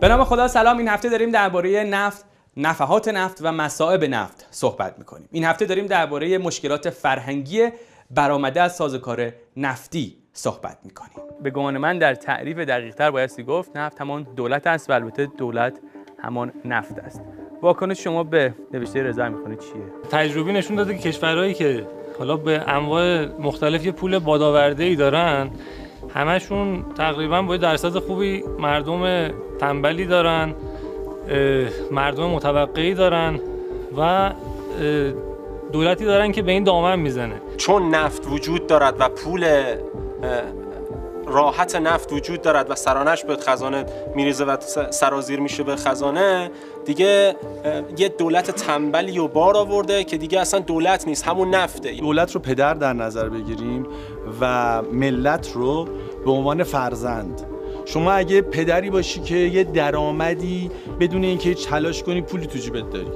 به نام خدا سلام. این هفته داریم درباره نفت، نفحات نفت و مصاحبه نفت صحبت میکنیم. این هفته داریم درباره مشکلات فرهنگی برآمده از سازوکار نفتی صحبت میکنیم. به گمان من در تعریف دقیق‌تر بایستی گفت نفت همان دولت است و البته دولت همان نفت است. واکنش شما به نوشته رضا امیرخانی چیه؟ تجربه نشون داده که کشورهایی که حالا به انواع مختلف یه پول بادآورده‌ای دارن، همشون تقریبا با درصد خوبی مردم تنبلی دارن، مردم متوقعی دارن و دولتی دارن که به این دامن میزنه. چون نفت وجود دارد و پول راحت نفت وجود دارد و سرانش به خزانه میریزه و سرازیر میشه به خزانه، دیگه یه دولت تنبلی و بار آورده که دیگه اصلا دولت نیست، همون نفته. دولت رو پدر در نظر بگیریم و ملت رو به عنوان فرزند. شما اگه پدری باشی که یه درآمدی بدون اینکه تلاش کنی پولی تو جیبت داری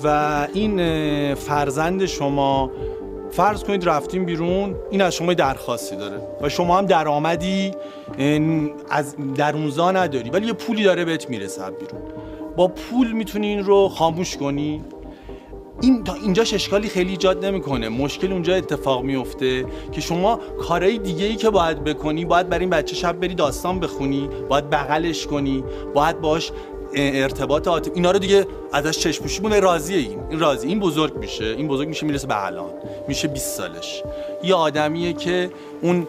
و این فرزند شما فرض کنید رفتیم بیرون، این از شما درخواستی داره و شما هم درآمدی از درونزا نداری ولی یه پولی داره بهت میرسه بیرون، با پول میتونی این رو خاموش کنی. این تا اینجاش اشکالی خیلی ایجاد نمیکنه. مشکل اونجا اتفاق میفته که شما کارهای دیگه‌ای که باید بکنی، باید برای این بچه شب بری داستان بخونی، باید بغلش کنی، باید باش ارتباط عاطفی، اینا رو دیگه ازش چشم پوشی مونه. راضیه، این راضی، این بزرگ میشه میرسه به الان میشه 20 سالش. یه آدمیه که اون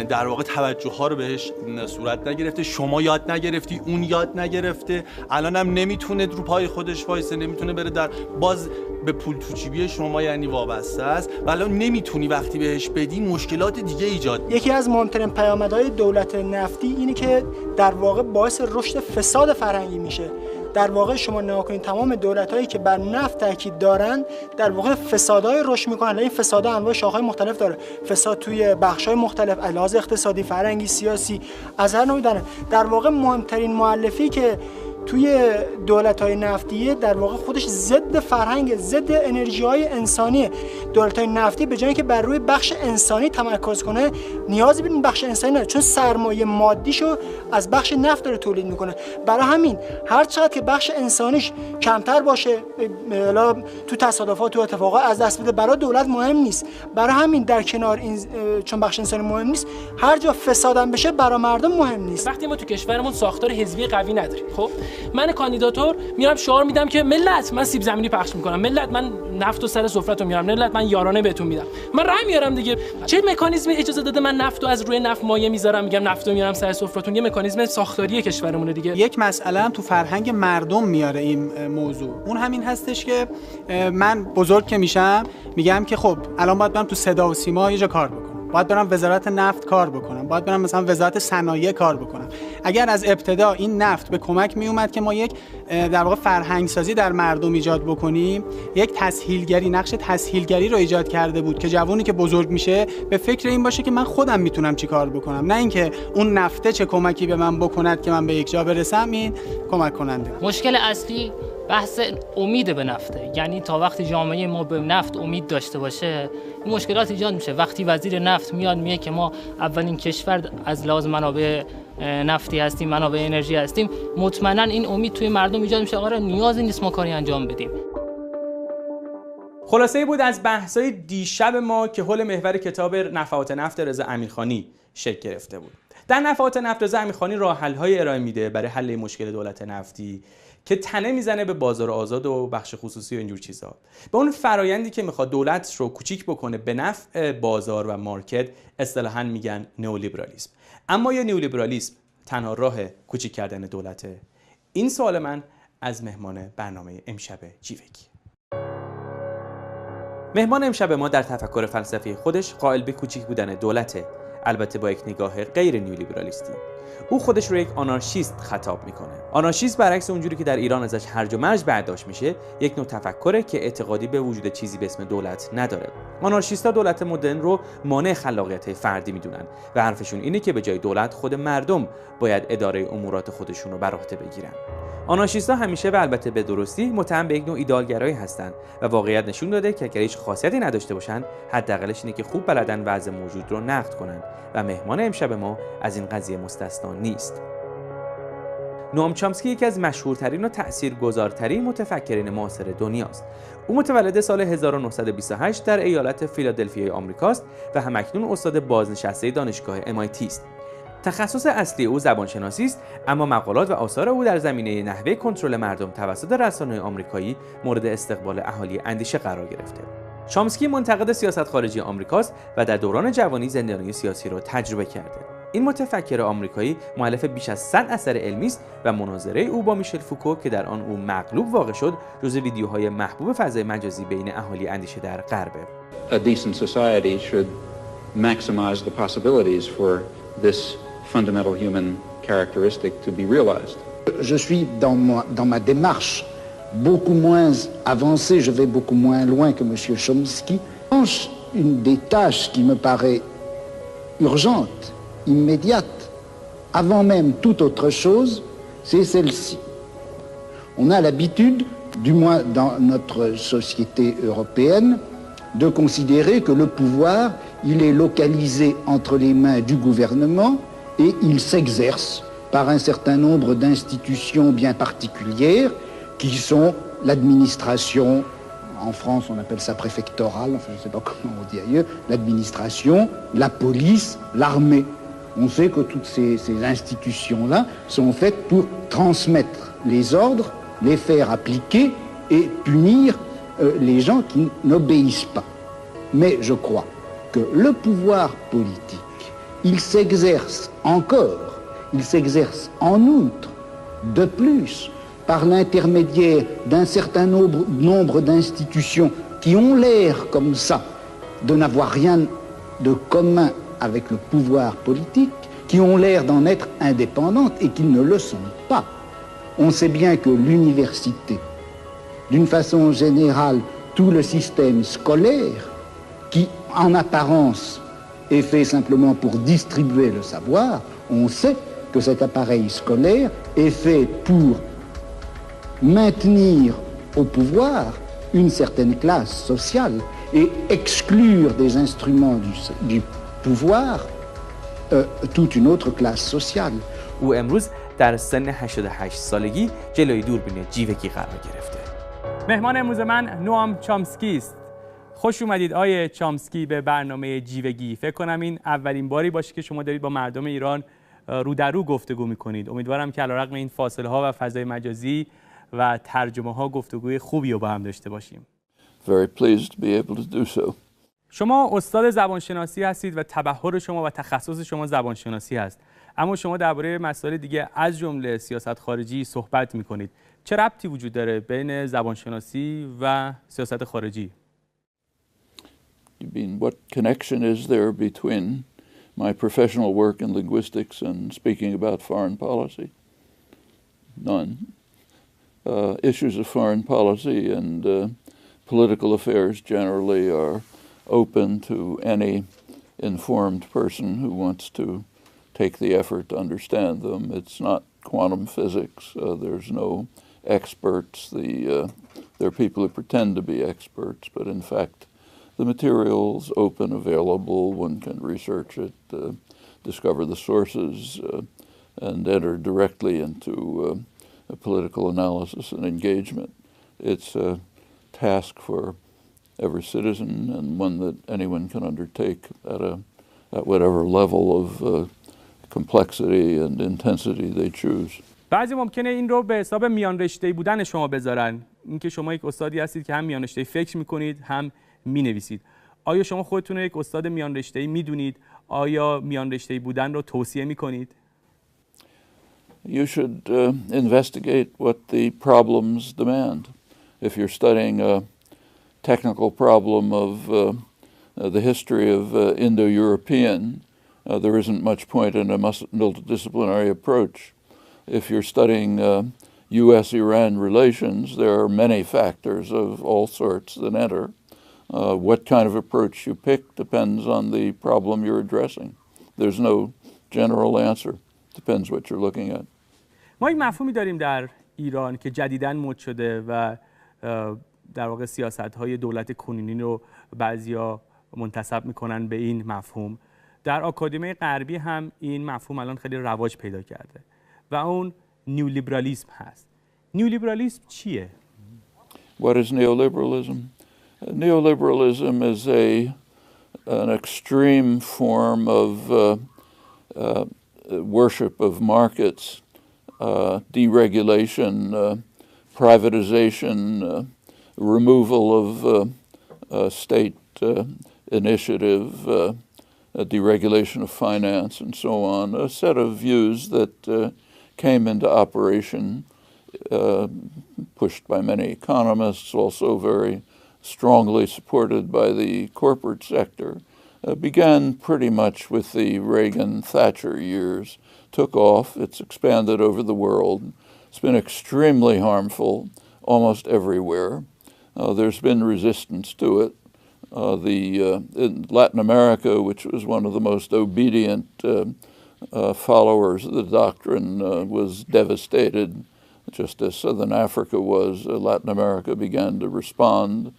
در واقع توجه ها رو بهش صورت نگرفته، شما یاد نگرفتی، اون یاد نگرفته، الان هم نمیتونه رو پای خودش وایسه، نمیتونه بره در باز به پول توچیبی شما یعنی وابسته است و الان نمیتونی وقتی بهش بدی مشکلات دیگه ایجاد. یکی از مهمترین پیامدهای دولت نفتی اینه که در واقع باعث رشد فساد فرهنگی میشه. در واقع شما نگاه کنید تمام دولت‌هایی که بر نفت تاکید دارن در واقع فسادهای رشد میکنن. این فسادها انواع شاخه‌های مختلف داره، فساد توی بخش‌های مختلف، علاوه اقتصادی، فرهنگی، سیاسی، از هر نوعی داره. در واقع مهمترین مؤلفی که توی دولت‌های نفتیه در واقع خودش ضد فرهنگ، ضد انرژی‌های انسانیه. دولت‌های نفتی به جای اینکه بر روی بخش انسانی تمرکز کنه، نیازی به این بخش انسانی نداره، چون سرمایه مادیشو از بخش نفت داره تولید میکنه. برای همین هر چقدر که بخش انسانیش کمتر باشه، تو تصادفات، تو اتفاقات از دست بده، برای دولت مهم نیست. برای همین در کنار این، چون بخش انسانی مهم نیست، هر جا فسادم بشه برای مردم مهم نیست. وقتی ما تو کشورمون ساختار حزبی قوی نداریم، خب من کاندیداتور میرم شعار میدم که ملت من سیب زمینی پخش میکنم، ملت من نفت و سر سفره‌تون میارم، ملت من یارانه بهتون میدم، من رای میارم دیگه. چه مکانیزمی اجازه داده من نفتو از روی نفت مایع میذارم، میگم نفتو میارم سر سفره‌تون؟ یه مکانیزم ساختاری کشورمونه دیگه. یک مسئله هم تو فرهنگ مردم میاره این موضوع، اون همین هستش که من بزرگ که میشم میگم که خب الان باید برم تو صدا و سیما یه جا کار بکنم، باید برم وزارت نفت کار بکنم، باید برم مثلا وزارت صنایع کار بکنم. اگر از ابتدا این نفت به کمک می اومد که ما یک در واقع فرهنگ سازی در مردم ایجاد بکنیم، یک تسهیلگری، نقش تسهیلگری رو ایجاد کرده بود که جوونی که بزرگ میشه به فکر این باشه که من خودم میتونم چی کار بکنم، نه اینکه اون نفته چه کمکی به من بکند که من به یک جا برسم. این کمک کننده. مشکل اصلی بحث امید به نفته، یعنی تا وقتی جامعه ما به نفت امید داشته باشه این مشکلات ایجاد میشه. وقتی وزیر نفت میاد میگه که ما اولین کشور از لحاظ منابع نفتی هستیم، منابع انرژی هستیم، مطمئنا این امید توی مردم ایجاد میشه آقا نیازی نیست ما کاری انجام بدیم. خلاصه‌ای بود از بحث‌های دیشب ما که حول محور کتاب نفحات نفت رضا امیرخانی شکل گرفته بود. در نفحات نفت رضا امیرخانی راه‌حل‌های ارائه میده برای حل مشکل دولت نفتی که تنه میزنه به بازار آزاد و بخش خصوصی و اینجور چیزا، به اون فرایندی که میخواد دولت رو کوچیک بکنه به نفع بازار و مارکت. اصطلاحاً میگن نئولیبرالیسم. اما یا نئولیبرالیسم تنها راه کوچیک کردن دولته؟ این سوال من از مهمان برنامه امشب جیوگی. مهمان امشب ما در تفکر فلسفی خودش قائل به کوچیک بودن دولته، البته با یک نگاه غیر نیولیبرالیستی. او خودش رو یک آنارشیست خطاب میکنه. آنارشیست برعکس اونجوری که در ایران ازش هرج و مرج برداشت میشه، یک نوع تفکره که اعتقادی به وجود چیزی به اسم دولت نداره. آنارشیست‌ها دولت مدرن رو مانع خلاقیت فردی میدونن و حرفشون اینه که به جای دولت خود مردم باید اداره امورات خودشون رو بر عهده بگیرن. آنارشیست‌ها همیشه و البته به درستی متهم به یک نوع ایدئالگرایی هستن و واقعیت نشون داده که اگر هیچ خاصیتی نداشته باشن، حداقلش اینه که خوب بلدن وضع موجود رو نقد کنن و مهمان امشب ما از این قضیه مستثنا نیست. نوام چامسکی یکی از مشهورترین و تأثیرگذارترین متفکرین معاصر دنیاست. او متولد سال 1928 در ایالت فیلادلفیای آمریکاست و همکنون استاد بازنشسته دانشگاه MIT است. تخصص اصلی او زبانشناسی است، اما مقالات و آثار او در زمینه نحوه کنترل مردم توسط رسانه‌های آمریکایی مورد استقبال اهالی اندیشه قرار گرفته. چامسکی منتقد سیاست خارجی آمریکاست و در دوران جوانی زندانی سیاسی را تجربه کرده. این متفکر آمریکایی مؤلف بیش از 100 اثر علمی است و مناظره او با میشل فوکو که در آن او مغلوب واقع شد، جزو ویدیوهای محبوب فضای مجازی بین اهالی اندیشه در غربه. A decent society should maximize the possibilities for this fundamental human characteristic to be realized. Je suis dans ma démarche beaucoup moins avancée, je vais beaucoup moins loin que M. Chomsky. Une des tâches qui me paraît urgente, immédiate, avant même toute autre chose, c'est celle-ci. On a l'habitude, du moins dans notre société européenne, de considérer que le pouvoir, il est localisé entre les mains du gouvernement et il s'exerce par un certain nombre d'institutions bien particulières qui sont l'administration, en France on appelle ça préfectorale, enfin je ne sais pas comment on dit ailleurs, l'administration, la police, l'armée. On sait que toutes ces institutions-là sont faites pour transmettre les ordres, les faire appliquer et punir les gens qui n'obéissent pas. Mais je crois que le pouvoir politique, il s'exerce encore, il s'exerce en outre, de plus, par l'intermédiaire d'un certain nombre d'institutions qui ont l'air comme ça de n'avoir rien de commun avec le pouvoir politique, qui ont l'air d'en être indépendantes et qui ne le sont pas. On sait bien que l'université, d'une façon générale, tout le système scolaire, qui en apparence est fait simplement pour distribuer le savoir, on sait que cet appareil scolaire est fait pour maintenir au pouvoir une certaine classe sociale et exclure des instruments du pouvoir toute une autre classe sociale. او امروز در سن 88 سالگی جلوی دوربین جیوگی قرار گرفته. مهمان امروز من نوام چامسکی است. خوش اومدید آیه چامسکی به برنامه جیوگی. فکر کنم این اولین باری باشه که شما دارید با مردم ایران رو در رو گفتگو میکنید. امیدوارم که علیرغم این فاصله ها و فضای مجازی و ترجمه ها گفتگوی خوبی رو با هم داشته باشیم. Very pleased to be able to do so. شما استاد زبانشناسی هستید و تبحر شما و تخصص شما زبانشناسی هست. اما شما درباره مسائل دیگه از جمله سیاست خارجی صحبت میکنید. چه ربطی وجود داره بین زبانشناسی و سیاست خارجی؟ You mean what connection is there between my professional work in linguistics and speaking about foreign policy? None. Issues of foreign policy and political affairs generally are open to any informed person who wants to take the effort to understand them. It's not quantum physics. There's no experts. There are people who pretend to be experts, but in fact the material's open, available. One can research it, discover the sources, and enter directly into a political analysis and engagement. It's a task for every citizen and one that anyone can undertake at whatever level of complexity and intensity they choose. بعضی ممکنه این رو به حساب میان رشته‌ای بودن شما بذارن. اینکه شما یک استادی هستید که هم میان رشته‌ای فکر می‌کنید، هم می‌نویسید. آیا شما خودتون رو یک استاد میان رشته‌ای می‌دونید؟ آیا میان رشته‌ای بودن رو توصیه می‌کنید؟ You should investigate what the problems demand. If you're studying a technical problem of the history of Indo-European, there isn't much point in a multidisciplinary approach. If you're studying U.S.-Iran relations, there are many factors of all sorts that enter. What kind of approach you pick depends on the problem you're addressing. There's no general answer. Depends what you're looking at. ما یک مفهومی داریم در ایران که جدیداً مد شده و در واقع سیاست‌های دولت کنونی رو بعضیا منتسب میکنن به این مفهوم. در آکادمی غربی هم این مفهوم الان خیلی رواج پیدا کرده و اون نیولیبرالیسم هست. نیولیبرالیسم چیه؟ What is neoliberalism? Neoliberalism is an extreme form of worship of markets, deregulation, privatization, removal of state initiative, deregulation of finance, and so on. A set of views that came into operation, pushed by many economists, also very strongly supported by the corporate sector, began pretty much with the Reagan-Thatcher years, took off, it's expanded over the world. It's been extremely harmful almost everywhere. There's been resistance to it. In Latin America, which was one of the most obedient followers of the doctrine, was devastated. Just as Southern Africa was, Latin America began to respond,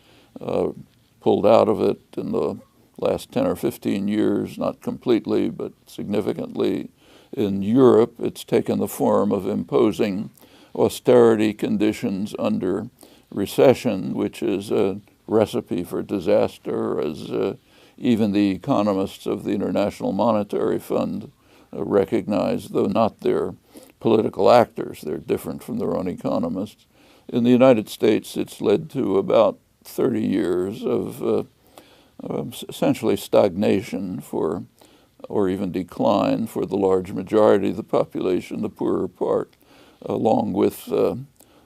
pulled out of it in the last 10 or 15 years, not completely, but significantly. In Europe, it's taken the form of imposing austerity conditions under recession, which is a recipe for disaster, as even the economists of the International Monetary Fund recognize, though not their political actors. They're different from their own economists. In the United States, it's led to about 30 years of essentially stagnation or even decline for the large majority of the population, the poorer part, along with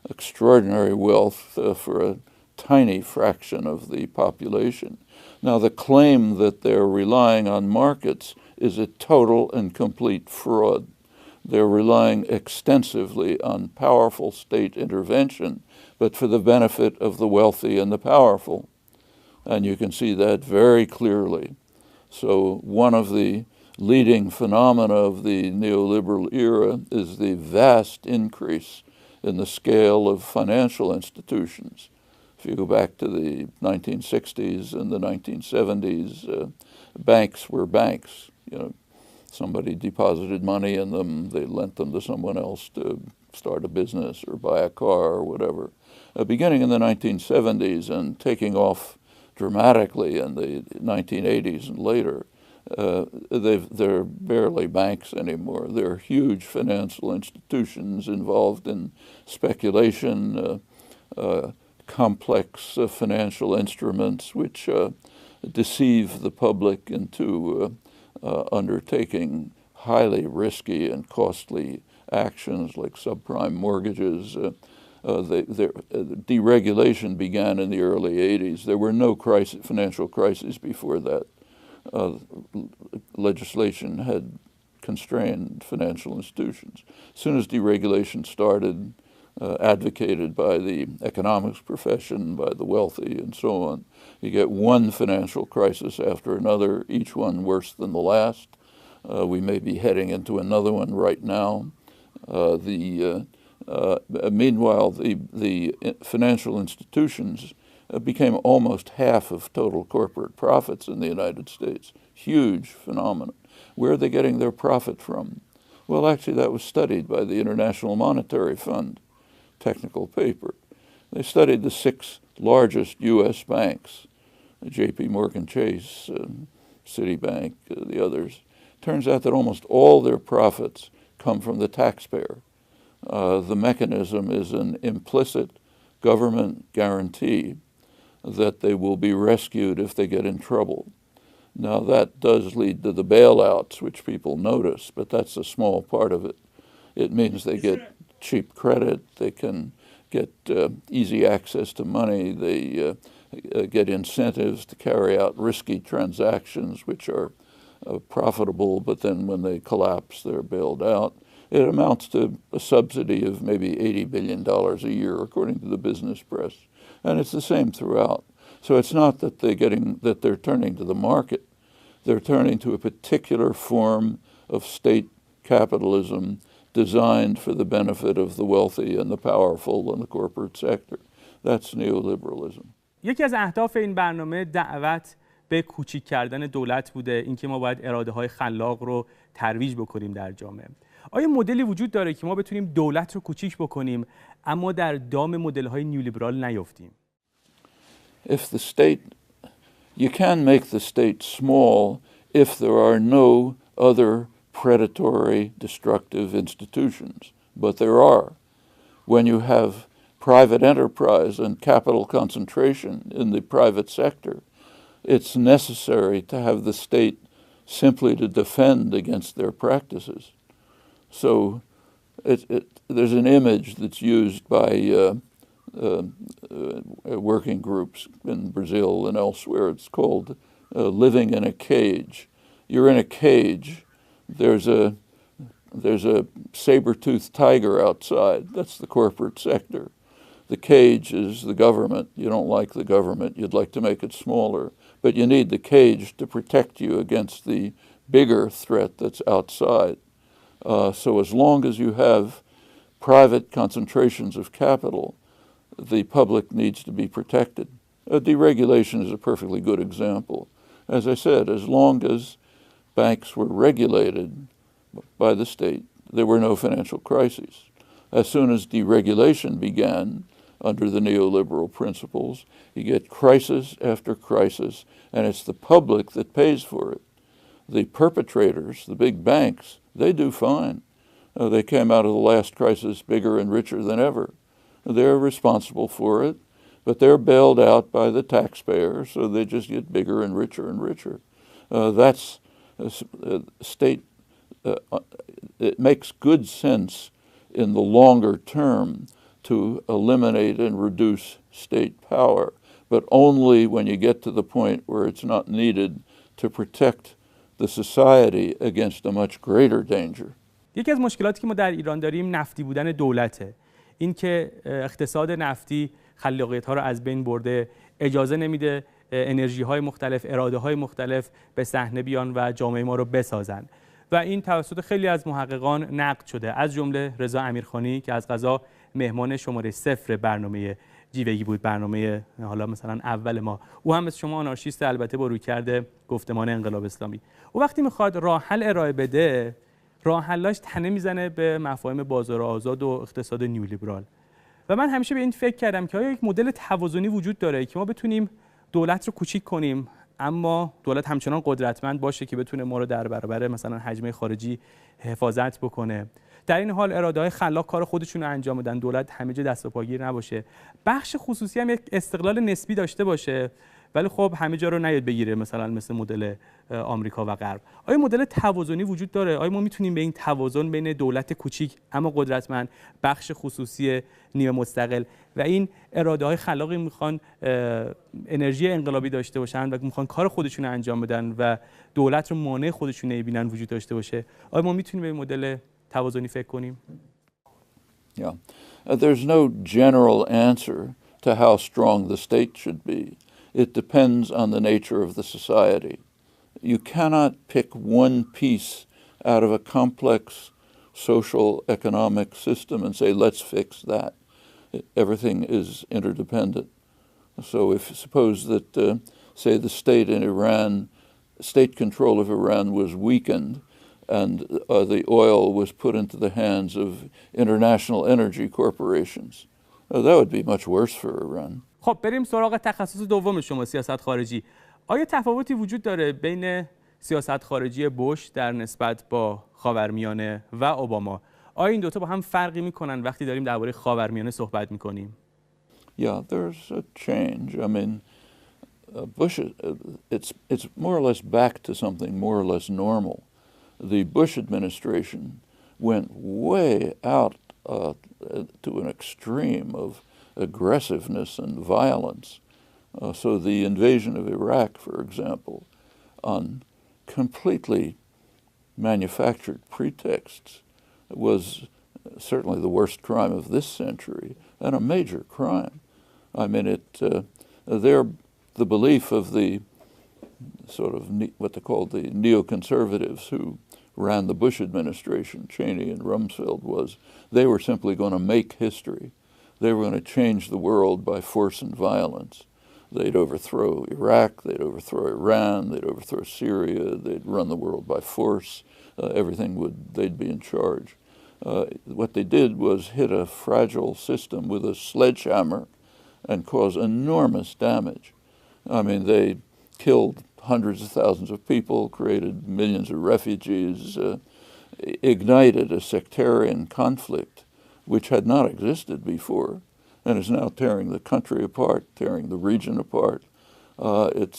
extraordinary wealth for a tiny fraction of the population. Now, the claim that they're relying on markets is a total and complete fraud. They're relying extensively on powerful state intervention, but for the benefit of the wealthy and the powerful. And you can see that very clearly. So one of the leading phenomena of the neoliberal era is the vast increase in the scale of financial institutions. If you go back to the 1960s and the 1970s, banks were banks. You know, somebody deposited money in them, they lent them to someone else to start a business or buy a car or whatever. Beginning in the 1970s and taking off dramatically in the 1980s and later, they're barely banks anymore. They're huge financial institutions involved in speculation, complex financial instruments which deceive the public into undertaking highly risky and costly actions like subprime mortgages. Deregulation began in the early 80s. There were no financial crises before that. Legislation had constrained financial institutions. As soon as deregulation started, advocated by the economics profession, by the wealthy, and so on, you get one financial crisis after another, each one worse than the last. We may be heading into another one right now. Meanwhile, the financial institutions became almost half of total corporate profits in the United States. Huge phenomenon. Where are they getting their profit from? Well, actually, that was studied by the International Monetary Fund, technical paper. They studied the 6 largest U.S. banks, J.P. Morgan Chase, Citibank, the others. Turns out that almost all their profits come from the taxpayer. The mechanism is an implicit government guarantee that they will be rescued if they get in trouble. Now, that does lead to the bailouts, which people notice, but that's a small part of it. It means they get cheap credit, they can get easy access to money, they get incentives to carry out risky transactions which are profitable, but then when they collapse, they're bailed out. It amounts to a subsidy of maybe $80 billion a year, according to the business press. And it's the same throughout. So it's not that they're turning to the market. They're turning to a particular form of state capitalism designed for the benefit of the wealthy and the powerful and the corporate sector. That's neoliberalism. یکی از اهداف این برنامه دعوت به کوچیک کردن دولت بوده، اینکه ما باید اراده های خلاق رو ترویج بکنیم در جامعه. آیا مدلی وجود داره که ما بتونیم دولت رو کوچیک بکنیم اما در دام مدل های نیولیبرال نیفتیم؟ If the state, you can make the state small if there are no other predatory, destructive institutions, but there are. When you have private enterprise and capital concentration in the private sector, it's necessary to have the state simply to defend against their practices. So there's an image that's used by working groups in Brazil and elsewhere. It's called living in a cage. You're in a cage. There's a saber-toothed tiger outside. That's the corporate sector. The cage is the government. You don't like the government. You'd like to make it smaller. But you need the cage to protect you against the bigger threat that's outside. So as long as you have private concentrations of capital, the public needs to be protected. Deregulation is a perfectly good example. As I said, as long as banks were regulated by the state, there were no financial crises. As soon as deregulation began under the neoliberal principles, you get crisis after crisis, and it's the public that pays for it. The perpetrators, the big banks, they do fine. They came out of the last crisis bigger and richer than ever. They're responsible for it, but they're bailed out by the taxpayer, so they just get bigger and richer and richer. That's state. It makes good sense in the longer term to eliminate and reduce state power, but only when you get to the point where it's not needed to protect the society against a much greater danger. یکی از مشکلاتی که ما در ایران داریم نفتی بودن دولته. این که اقتصاد نفتی خلاقیت‌ها رو از بین برده، اجازه نمیده انرژی‌های مختلف، اراده‌های مختلف به صحنه بیان و جامعه ما رو بسازن. و این توسط خیلی از محققان نقد شده، از جمله رضا امیرخانی که از قضا مهمان شماره 0 برنامه جیوگی بود، برنامه حالا مثلا اول ما. او هم مثل شما آنارشیست، البته با رویکرد گفتمان انقلاب اسلامی. او وقتی میخواد راه حل ارائه بده، راه حلاش تنه میزنه به مفاهیم بازار آزاد و اقتصاد نیولیبرال. و من همیشه به این فکر کردم که آیا یک مدل توازنی وجود داره که ما بتونیم دولت رو کوچیک کنیم اما دولت همچنان قدرتمند باشه که بتونه ما رو در برابر مثلا هجمه خارجی حفاظت بکنه. در این حال اراده‌های خلاق کار خودشون رو انجام بدن، دولت همه جا دست و پاگیر نباشه، بخش خصوصی هم یک استقلال نسبی داشته باشه، ولی خب همه جا رو نیاد بگیره، مثلا مثل مدل آمریکا و غرب. آیا مدل توازنی وجود داره؟ آیا ما میتونیم به این توازن بین دولت کوچیک اما قدرتمند، بخش خصوصی نیمه مستقل و این اراده‌های خلاقی میخوان انرژی انقلابی داشته باشن و میخوان کار خودشون رو انجام بدن و دولت رو مانع خودشون نمیبینن وجود داشته باشه، آیا ما میتونیم به این مدل توازنی فکر کنیم؟ Yeah. There's no general answer to how strong the state should be. It depends on the nature of the society. You cannot pick one piece out of a complex social economic system and say, let's fix that. Everything is interdependent. So if suppose that, say, the state in Iran, state control of Iran was weakened and the oil was put into the hands of international energy corporations, that would be much worse for Iran. خب بریم سراغ تخصص دوم شما، سیاست خارجی. آیا تفاوتی وجود داره بین سیاست خارجی بوش در نسبت با خاورمیانه و اوباما؟ آیا این دوتا با هم فرقی میکنن وقتی داریم درباره خاورمیانه صحبت میکنیم؟ Yeah, there's a change. I mean, Bush, it's more or less back to something more or less normal. The Bush administration went way out to an extreme of aggressiveness and violence. So the invasion of Iraq, for example, on completely manufactured pretexts, was certainly the worst crime of this century and a major crime. I mean, the belief of the sort of what they called the neoconservatives who ran the Bush administration, Cheney and Rumsfeld, was they were simply going to make history. They were going to change the world by force and violence. They'd overthrow Iraq, they'd overthrow Iran, they'd overthrow Syria, they'd run the world by force. They'd be in charge. What they did was hit a fragile system with a sledgehammer and cause enormous damage. I mean, they killed hundreds of thousands of people, created millions of refugees, ignited a sectarian conflict which had not existed before and is now tearing the country apart, tearing the region apart. And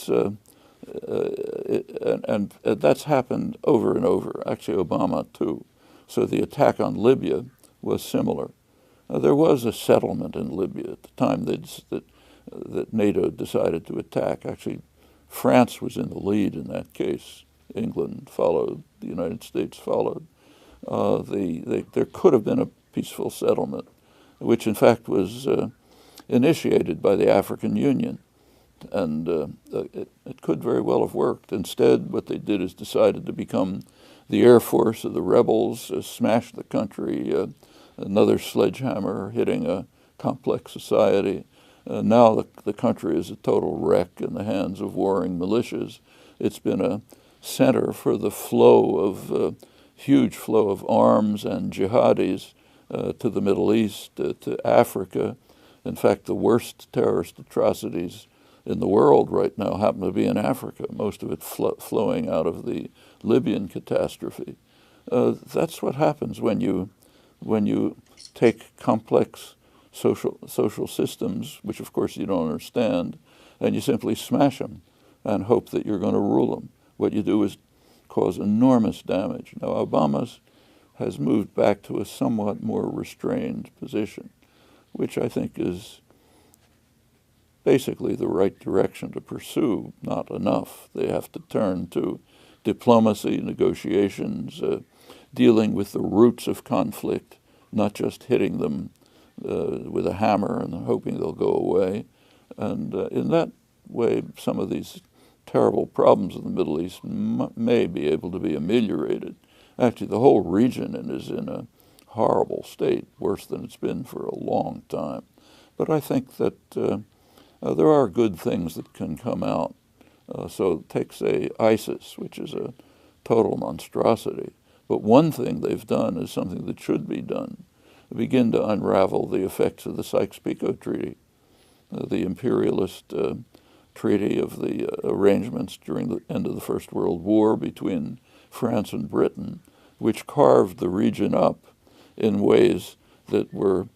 that's happened over and over, actually Obama too. So the attack on Libya was similar. There was a settlement in Libya at the time that NATO decided to attack. Actually, France was in the lead in that case. England followed, the United States followed. There could have been a peaceful settlement, which in fact was initiated by the African Union. And it could very well have worked. Instead, what they did is decided to become the air force of the rebels, smash the country, another sledgehammer hitting a complex society. Now the country is a total wreck in the hands of warring militias. It's been a center for the huge flow of arms and jihadis to the Middle East, to Africa. In fact, the worst terrorist atrocities in the world right now happen to be in Africa, most of it flowing out of the Libyan catastrophe. That's what happens when you take complex social systems, which of course you don't understand, and you simply smash them and hope that you're going to rule them. What you do is cause enormous damage. Now, Obama has moved back to a somewhat more restrained position, which I think is basically the right direction to pursue, not enough. They have to turn to diplomacy, negotiations, dealing with the roots of conflict, not just hitting them with a hammer and hoping they'll go away. And in that way, some of these terrible problems in the Middle East may be able to be ameliorated. Actually, the whole region is in a horrible state, worse than it's been for a long time. But I think that there are good things that can come out. So take, say, ISIS, which is a total monstrosity. But one thing they've done is something that should be done. Begin to unravel the effects of the Sykes-Picot Treaty, the imperialist treaty of the arrangements during the end of the First World War between France and Britain, which carved the region up in ways that were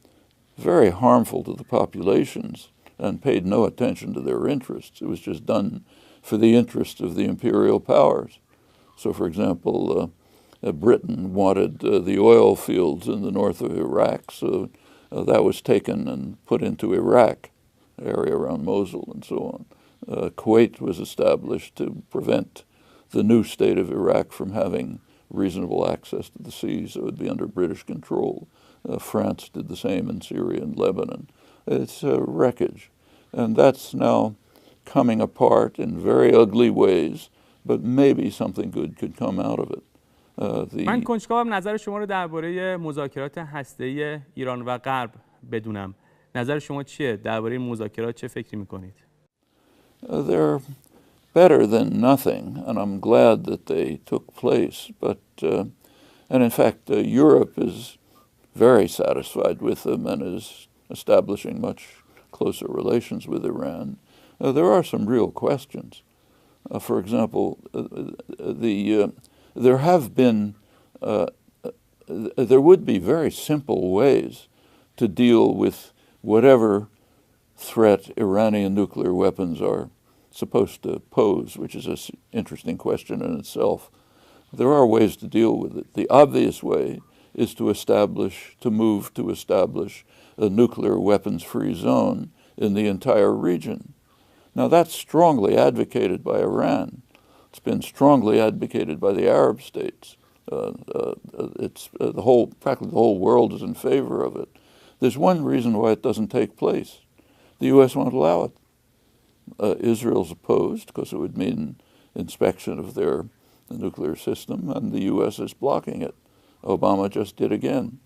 very harmful to the populations and paid no attention to their interests. It was just done for the interests of the imperial powers. So, for example, Britain wanted the oil fields in the north of Iraq, so that was taken and put into Iraq, area around Mosul and so on. Kuwait was established to prevent the new state of Iraq from having reasonable access to the sea, so it would be under British control. France did the same in Syria and Lebanon. It's wreckage. And that's now coming apart in very ugly ways, but maybe something good could come out of it. من کنجکاوم نظر شما رو درباره مذاکرات هسته‌ای ایران و غرب بدونم. نظر شما چیه؟ درباره مذاکرات چه فکری میکنید؟ They're better than nothing, and I'm glad that they took place. But, and in fact, Europe is very satisfied with them and is establishing much closer relations with Iran. There are some real questions. For example, there would be very simple ways to deal with whatever threat Iranian nuclear weapons are supposed to pose, which is an interesting question in itself. There are ways to deal with it. The obvious way is to move to establish a nuclear weapons-free zone in the entire region. Now, that's strongly advocated by Iran. It's been strongly advocated by the Arab states. Practically the whole world is in favor of it. There's one reason why it doesn't take place. The U.S. won't allow it. Israel's opposed because it would mean inspection of their nuclear system, and the U.S. is blocking it. Obama just did again.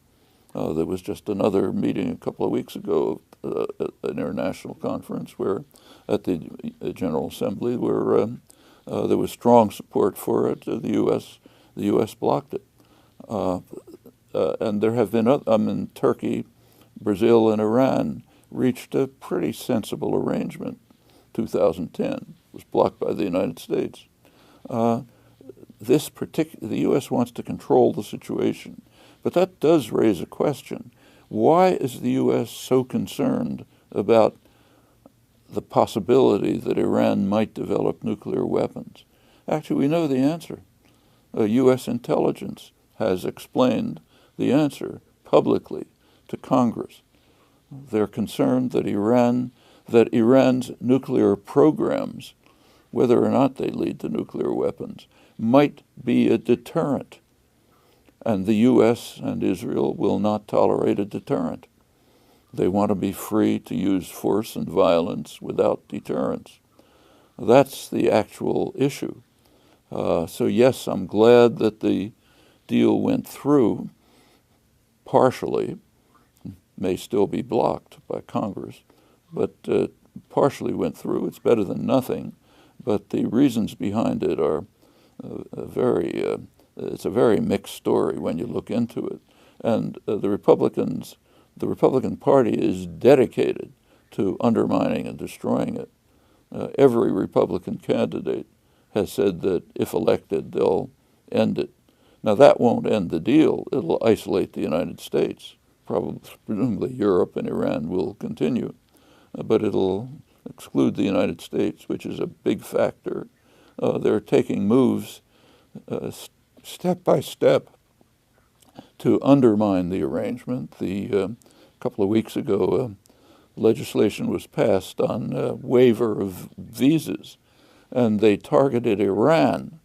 There was just another meeting a couple of weeks ago, an international conference where, at the General Assembly, where there was strong support for it. The U.S. blocked it. And there have been, in Turkey, Brazil, and Iran reached a pretty sensible arrangement. 2010 was blocked by the United States. The U.S. wants to control the situation, but that does raise a question. Why is the U.S. so concerned about the possibility that Iran might develop nuclear weapons? Actually, we know the answer. U.S. intelligence has explained the answer publicly to Congress. They're concerned that Iran's nuclear programs, whether or not they lead to nuclear weapons, might be a deterrent. And the U.S. and Israel will not tolerate a deterrent. They want to be free to use force and violence without deterrence. That's the actual issue. So yes, I'm glad that the deal went through partially, may still be blocked by Congress, but partially went through. It's better than nothing, but the reasons behind it are it's a very mixed story when you look into it. And the Republican Party is dedicated to undermining and destroying it. Every Republican candidate has said that if elected, they'll end it. Now, that won't end the deal. It'll isolate the United States. Presumably Europe and Iran will continue, but it'll exclude the United States, which is a big factor. They're taking moves step by step to undermine the arrangement. A couple of weeks ago, legislation was passed on waiver of visas, and they targeted Iran.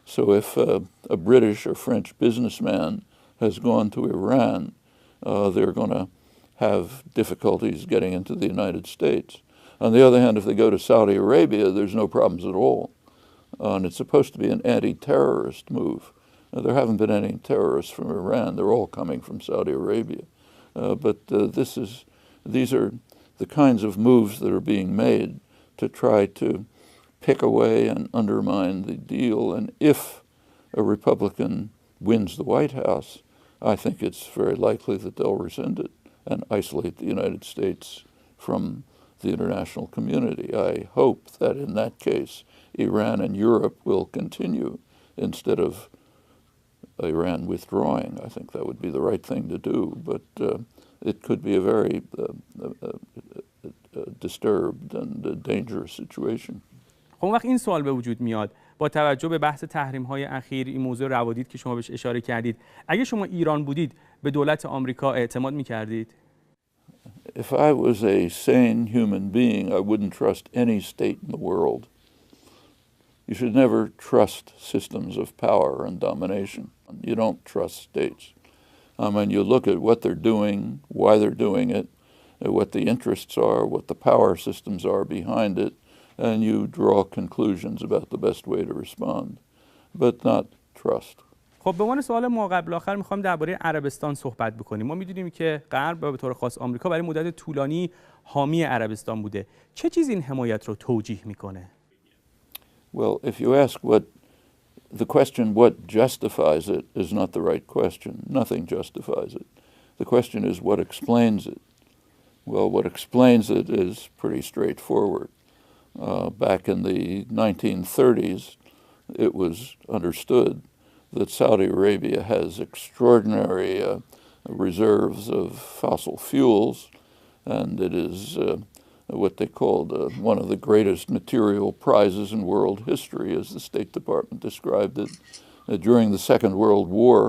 So if a British or French businessman has gone to Iran, they're going to have difficulties getting into the United States. On the other hand, if they go to Saudi Arabia, there's no problems at all. And it's supposed to be an anti-terrorist move. There haven't been any terrorists from Iran. They're all coming from Saudi Arabia. But these are the kinds of moves that are being made to try to pick away and undermine the deal. And if a Republican wins the White House, I think it's very likely that they'll rescind it and isolate the United States from the international community. I hope that in that case, Iran and Europe will continue instead of Iran withdrawing. I think that would be the right thing to do, but it could be a very disturbed and dangerous situation. خب وقت این سوال به وجود میاد با توجه به بحث تحریم‌های اخیر، این موضوع روادید که شما بهش اشاره کردید، اگه شما ایران بودید به دولت آمریکا اعتماد می‌کردید؟ If I was a sane human being, I wouldn't trust any state in the world. You should never trust systems of power and domination. You don't trust states. When you look at what they're doing, why they're doing it, what the interests are, what the power systems are behind it, and you draw conclusions about the best way to respond, but not trust. خب به عنوان سوال ما قبل آخر میخوام درباره عربستان صحبت بکنیم. ما میدونیم که غرب و به طور خاص آمریکا برای مدت طولانی حامی عربستان بوده. چه چیزی این حمایت رو توجیه میکنه؟ Well, if you ask the question what justifies it is not the right question. Nothing justifies it. The question is what explains it. Well, what explains it is pretty straightforward. Back in the 1930s, it was understood that Saudi Arabia has extraordinary reserves of fossil fuels, and it is what they called one of the greatest material prizes in world history, as the State Department described it. During the Second World War,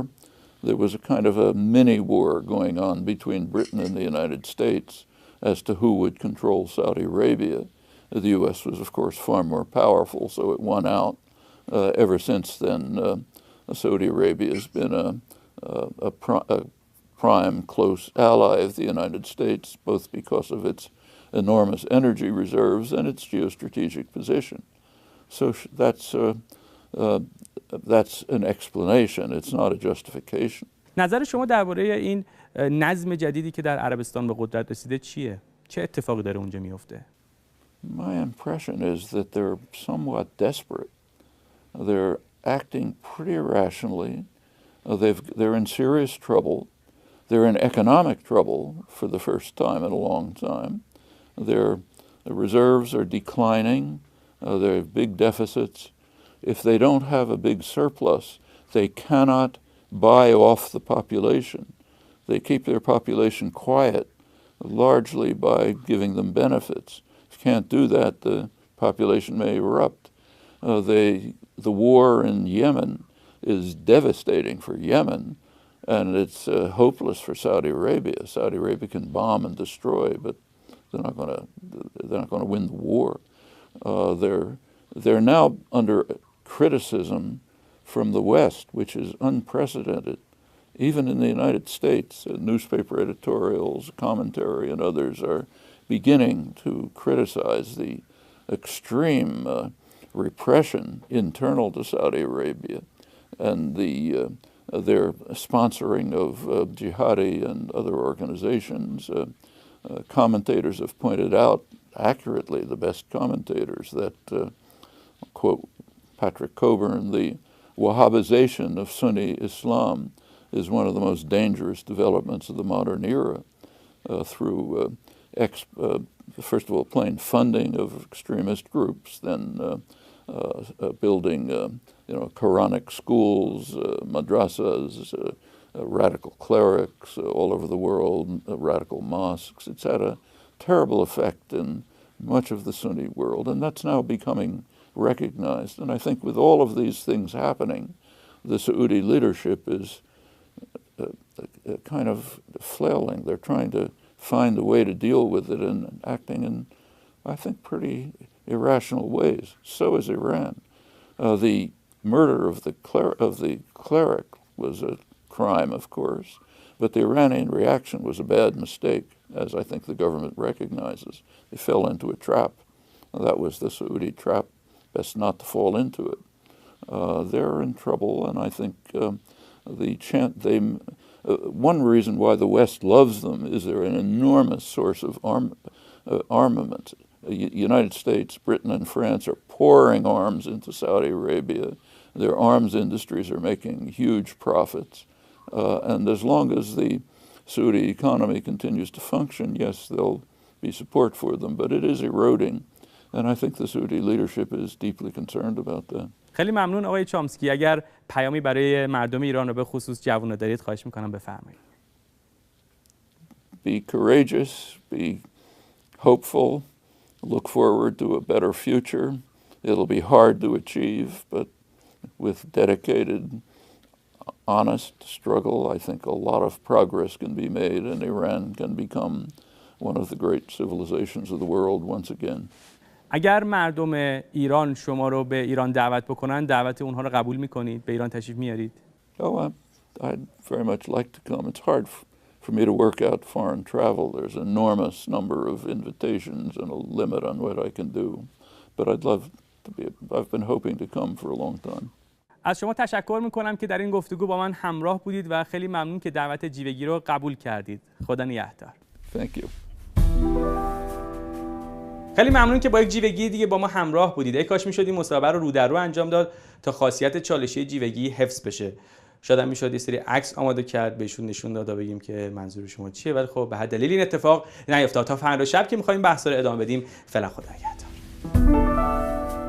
there was a kind of a mini-war going on between Britain and the United States as to who would control Saudi Arabia. The U.S. was, of course, far more powerful, so it won out. Ever since then, Saudi Arabia has been a prime close ally of the United States, both because of its enormous energy reserves and its geostrategic position. So that's an explanation. It's not a justification. نظر شما درباره این نظم جدیدی که در عربستان به قدرت رسیده چیه؟ چه اتفاقی داره اونجا میفته؟ My impression is that they're somewhat desperate. They're acting pretty irrationally. They're in serious trouble. They're in economic trouble for the first time in a long time. Their reserves are declining. There are big deficits. If they don't have a big surplus, they cannot buy off the population. They keep their population quiet largely by giving them benefits. If you can't do that, the population may erupt. The war in Yemen is devastating for Yemen, and it's hopeless for Saudi Arabia. Saudi Arabia can bomb and destroy, but they're not going to win the war. They're now under criticism from the West, which is unprecedented. Even in the United States, newspaper editorials, commentary, and others are beginning to criticize the extreme repression internal to Saudi Arabia and their sponsoring of jihadi and other organizations. Commentators have pointed out accurately, the best commentators, that, quote Patrick Coburn, the Wahhabization of Sunni Islam is one of the most dangerous developments of the modern era through, first of all, plain funding of extremist groups, then building Quranic schools, madrasas, radical clerics all over the world, radical mosques. It's had a terrible effect in much of the Sunni world, and that's now becoming recognized. And I think with all of these things happening, the Saudi leadership is kind of flailing. They're trying to find a way to deal with it and acting in, I think, pretty irrational ways. So is Iran. The murder of the cleric was a crime, of course, but the Iranian reaction was a bad mistake, as I think the government recognizes. They fell into a trap. That was the Saudi trap. Best not to fall into it. They're in trouble, and I think one reason why the West loves them is they're an enormous source of armament. The United States, Britain, and France are pouring arms into Saudi Arabia. Their arms industries are making huge profits. And as long as the Saudi economy continues to function, yes, there'll be support for them, but it is eroding. And I think the Saudi leadership is deeply concerned about that. خیلی ممنون آقای چامسکی. اگر پیامی برای مردم ایران و به خصوص جوانان دارید خواهش میکنم بفرمایید. Be courageous, be hopeful, look forward to a better future. It'll be hard to achieve, but with dedicated, honest struggle, I think a lot of progress can be made and Iran can become one of the great civilizations of the world once again. اگر مردم ایران شما رو به ایران دعوت بکنن، دعوت اونها رو قبول میکنید؟ به ایران تشریف میارید؟ Oh, I'd very much like to come. It's hard for me to work out foreign travel. There's an enormous number of invitations and a limit on what I can do. But I'd love to be. I've been hoping to come for a long time. از شما تشکر میکنم که در این گفتگو با من همراه بودید و خیلی ممنون که دعوت جیوگی رو قبول کردید. خدا نگهدار. Thank you. خیلی ممنون که با یک جیوگی دیگه با ما همراه بودید. ای کاش میشد این مصاحبه رو در رو انجام داد تا خاصیت چالشی جیوگی حفظ بشه. شاید هم میشد یه سری عکس آماده کرد بهشون نشون داد و بگیم که منظور شما چیه، ولی خب به هر دلیل این اتفاق نیفتاد. تا فردا شب که می‌خوایم بحث رو ادامه بدیم، فعلا خدا نگهدار.